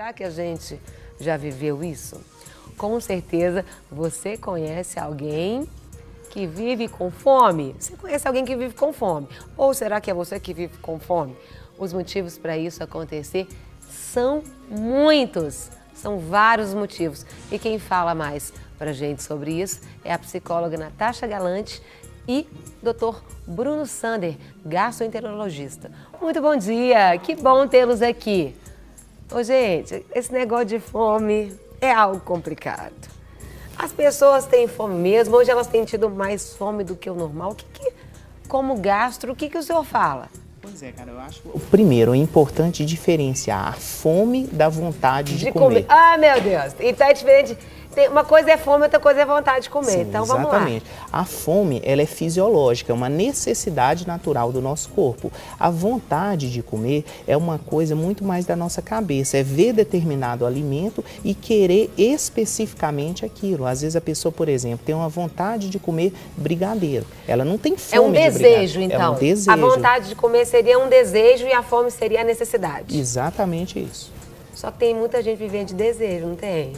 Será que a gente já viveu isso? Com certeza você conhece alguém que vive com fome? Você conhece alguém que vive com fome? Ou será que é você que vive com fome? Os motivos para isso acontecer são muitos, são vários motivos. E quem fala mais para a gente sobre isso é a psicóloga Natasha Galante e Dr. Bruno Sander, gastroenterologista. Muito bom dia, que bom tê-los aqui. Ô, gente, esse negócio de fome é algo complicado. As pessoas têm fome mesmo, hoje elas têm tido mais fome do que o normal. Como gastro, o que o senhor fala? Pois é, cara, eu acho que primeiro é importante diferenciar a fome da vontade de comer. Ah, meu Deus, então é diferente. Uma coisa é fome, outra coisa é vontade de comer. Sim, então vamos lá. Exatamente. A fome, ela é fisiológica, é uma necessidade natural do nosso corpo. A vontade de comer é uma coisa muito mais da nossa cabeça, é ver determinado alimento e querer especificamente aquilo. Às vezes a pessoa, por exemplo, tem uma vontade de comer brigadeiro. Ela não tem fome de brigadeiro. É um desejo, então. É um desejo. A vontade de comer seria um desejo e a fome seria a necessidade. Exatamente isso. Só que tem muita gente vivendo de desejo, não tem?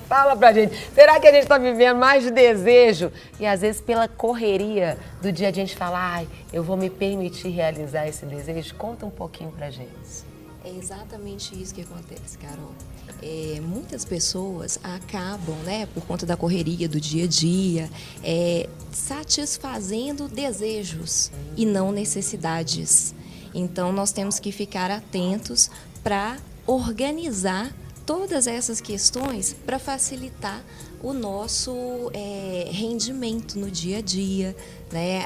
Fala pra gente, será que a gente está vivendo mais de desejo? E às vezes pela correria do dia a gente fala, ai, eu vou me permitir realizar esse desejo? Conta um pouquinho pra gente. É exatamente isso que acontece, Carol. Muitas pessoas acabam, né, por conta da correria do dia a dia, satisfazendo desejos e não necessidades. Então nós temos que ficar atentos para organizar todas essas questões para facilitar o nosso rendimento no dia a dia, né?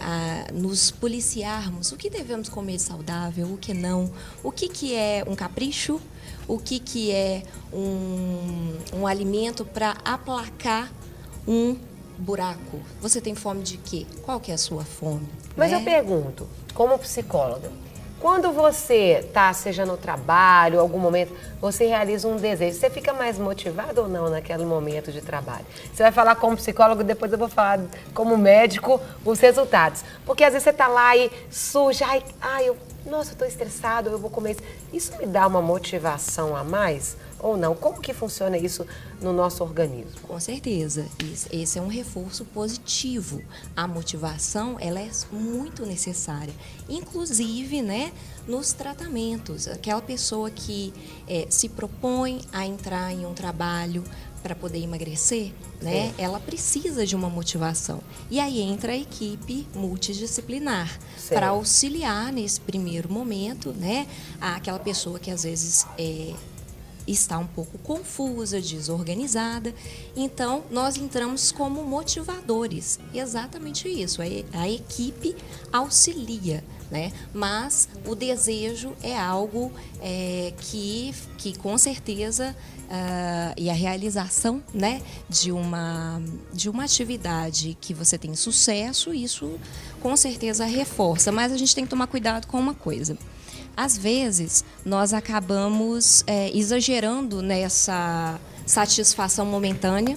Nos policiarmos o que devemos comer saudável, o que não, o que é um capricho, o que é um alimento para aplacar um buraco. Você tem fome de quê? Qual que é a sua fome? Mas né? eu pergunto, como psicóloga, quando você está, seja no trabalho, algum momento, você realiza um desejo, você fica mais motivado ou não naquele momento de trabalho? Você vai falar como psicólogo, depois eu vou falar como médico os resultados. Porque às vezes você está lá e surge, nossa, eu estou estressado, eu vou comer isso. Isso me dá uma motivação a mais ou não? Como que funciona isso no nosso organismo? Com certeza, esse é um reforço positivo. A motivação, ela é muito necessária, inclusive, né, nos tratamentos. Aquela pessoa que se propõe a entrar em um trabalho para poder emagrecer, né? Ela precisa de uma motivação. E aí entra a equipe multidisciplinar para auxiliar nesse primeiro momento, né? Aquela pessoa que às vezes está um pouco confusa, desorganizada. Então, nós entramos como motivadores. Exatamente isso. A equipe auxilia, né? Mas o desejo é algo que com certeza, e a realização, né, de uma atividade que você tem sucesso, isso com certeza reforça. Mas a gente tem que tomar cuidado com uma coisa. Às vezes, nós acabamos exagerando nessa satisfação momentânea,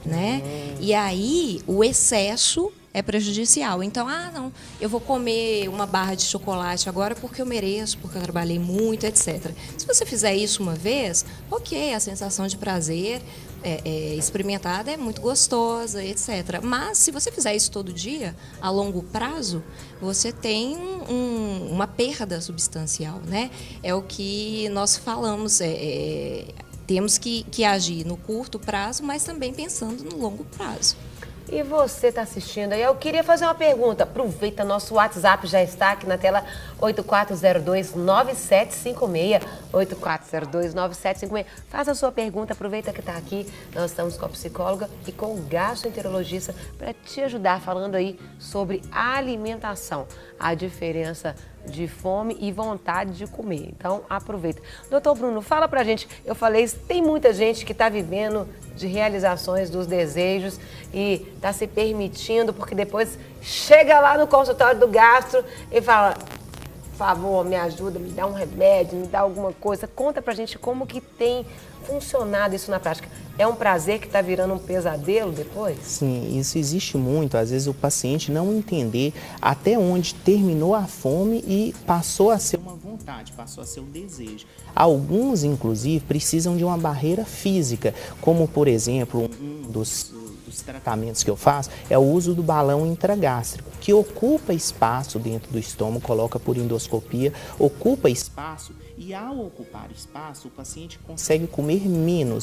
né? E aí, o excesso é prejudicial. Então, não, eu vou comer uma barra de chocolate agora porque eu mereço, porque eu trabalhei muito, etc. Se você fizer isso uma vez, ok, a sensação de prazer experimentada é muito gostosa, etc. Mas, se você fizer isso todo dia, a longo prazo, você tem uma perda substancial, né? É o que nós falamos, temos que agir no curto prazo, mas também pensando no longo prazo. E você está assistindo aí? Eu queria fazer uma pergunta. Aproveita, nosso WhatsApp já está aqui na tela, 8402-9756. 8402-9756. Faça a sua pergunta, aproveita que está aqui. Nós estamos com a psicóloga e com o gastroenterologista para te ajudar, falando aí sobre alimentação. A diferença de fome e vontade de comer. Então, aproveita. Doutor Bruno, fala pra gente. Eu falei, tem muita gente que está vivendo de realizações dos desejos e está se permitindo, porque depois chega lá no consultório do gastro e fala, por favor, me ajuda, me dá um remédio, me dá alguma coisa. Conta pra gente como que tem funcionado isso na prática. É um prazer que está virando um pesadelo depois? Sim, isso existe muito. Às vezes o paciente não entender até onde terminou a fome e passou a ser uma vontade vontade, passou a ser o desejo. Alguns, inclusive, precisam de uma barreira física, como, por exemplo, um dos tratamentos que eu faço é o uso do balão intragástrico, que ocupa espaço dentro do estômago, coloca por endoscopia, ocupa espaço e ao ocupar espaço o paciente consegue comer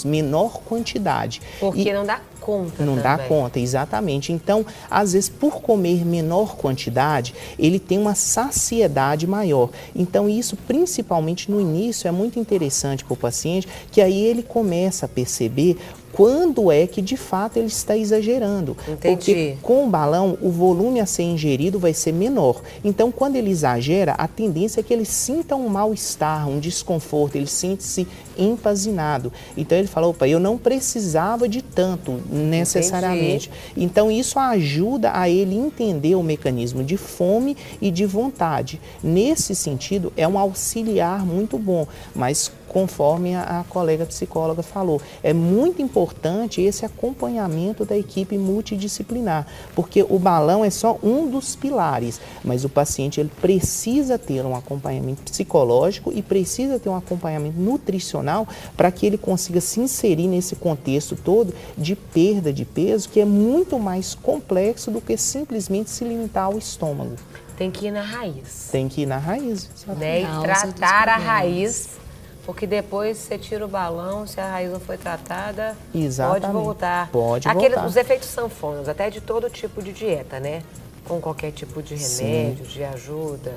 menor quantidade. Porque não dá conta. Não dá conta, exatamente. Então, às vezes, por comer menor quantidade, ele tem uma saciedade maior. Então, isso, principalmente no início, é muito interessante para o paciente, que aí ele começa a perceber quando é que de fato ele está exagerando. Entendi. Porque com o balão o volume a ser ingerido vai ser menor. Então quando ele exagera, a tendência é que ele sinta um mal-estar, um desconforto, ele sente-se empazinado. Então ele fala, opa, eu não precisava de tanto necessariamente. Entendi. Então isso ajuda a ele entender o mecanismo de fome e de vontade. Nesse sentido é um auxiliar muito bom, mas conforme a colega psicóloga falou, é muito importante esse acompanhamento da equipe multidisciplinar, porque o balão é só um dos pilares, mas o paciente ele precisa ter um acompanhamento psicológico e precisa ter um acompanhamento nutricional para que ele consiga se inserir nesse contexto todo de perda de peso, que é muito mais complexo do que simplesmente se limitar ao estômago. Tem que ir na raiz. Tem que ir na raiz. Né? E tratar a raiz. Porque depois você tira o balão, se a raiz não foi tratada, exatamente, pode voltar. Pode voltar. Os efeitos sanfonas, até de todo tipo de dieta, né? Com qualquer tipo de remédio, de ajuda.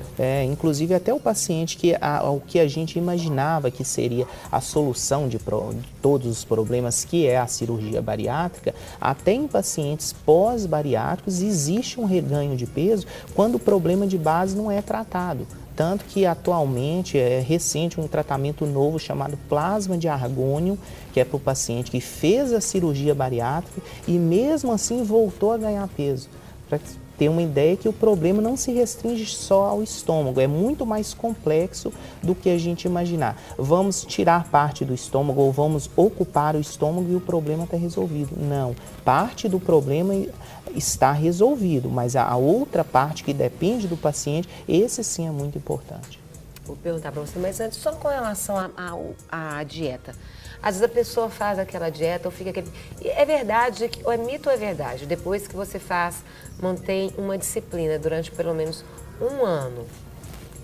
Inclusive até o paciente o que a gente imaginava que seria a solução de todos os problemas, que é a cirurgia bariátrica, até em pacientes pós-bariátricos existe um reganho de peso quando o problema de base não é tratado. Tanto que atualmente é recente um tratamento novo chamado plasma de argônio, que é para o paciente que fez a cirurgia bariátrica e mesmo assim voltou a ganhar peso. Para ter uma ideia que o problema não se restringe só ao estômago, é muito mais complexo do que a gente imaginar. Vamos tirar parte do estômago ou vamos ocupar o estômago e o problema está resolvido. Não, parte do problema está resolvido, mas a outra parte que depende do paciente, esse sim é muito importante. Vou perguntar para você, mas antes, só com relação à dieta. Às vezes a pessoa faz aquela dieta ou fica aquele... É verdade, ou é mito ou é verdade? Depois que você mantém uma disciplina durante pelo menos um ano,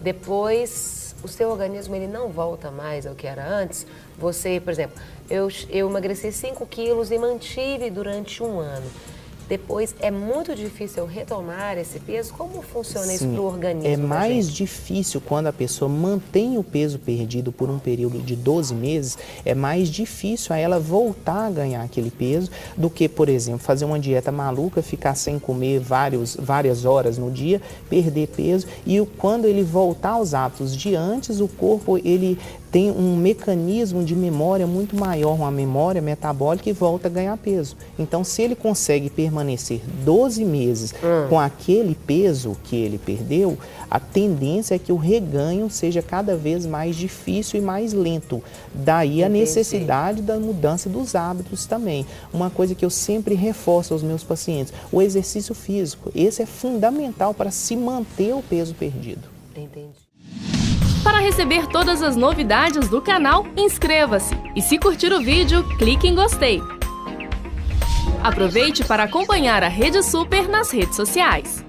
depois o seu organismo ele não volta mais ao que era antes. Você, por exemplo, eu emagreci 5 quilos e mantive durante um ano. Depois é muito difícil eu retomar esse peso? Como funciona isso para o organismo? É mais difícil quando a pessoa mantém o peso perdido por um período de 12 meses, é mais difícil a ela voltar a ganhar aquele peso do que, por exemplo, fazer uma dieta maluca, ficar sem comer várias horas no dia, perder peso e quando ele voltar aos hábitos de antes, o corpo ele tem um mecanismo de memória muito maior, uma memória metabólica e volta a ganhar peso. Então, se ele consegue permanecer 12 meses com aquele peso que ele perdeu, a tendência é que o reganho seja cada vez mais difícil e mais lento. Daí a necessidade da mudança dos hábitos também. Uma coisa que eu sempre reforço aos meus pacientes, o exercício físico. Esse é fundamental para se manter o peso perdido. Entendi. Para receber todas as novidades do canal, inscreva-se e se curtir o vídeo, clique em gostei. Aproveite para acompanhar a Rede Super nas redes sociais.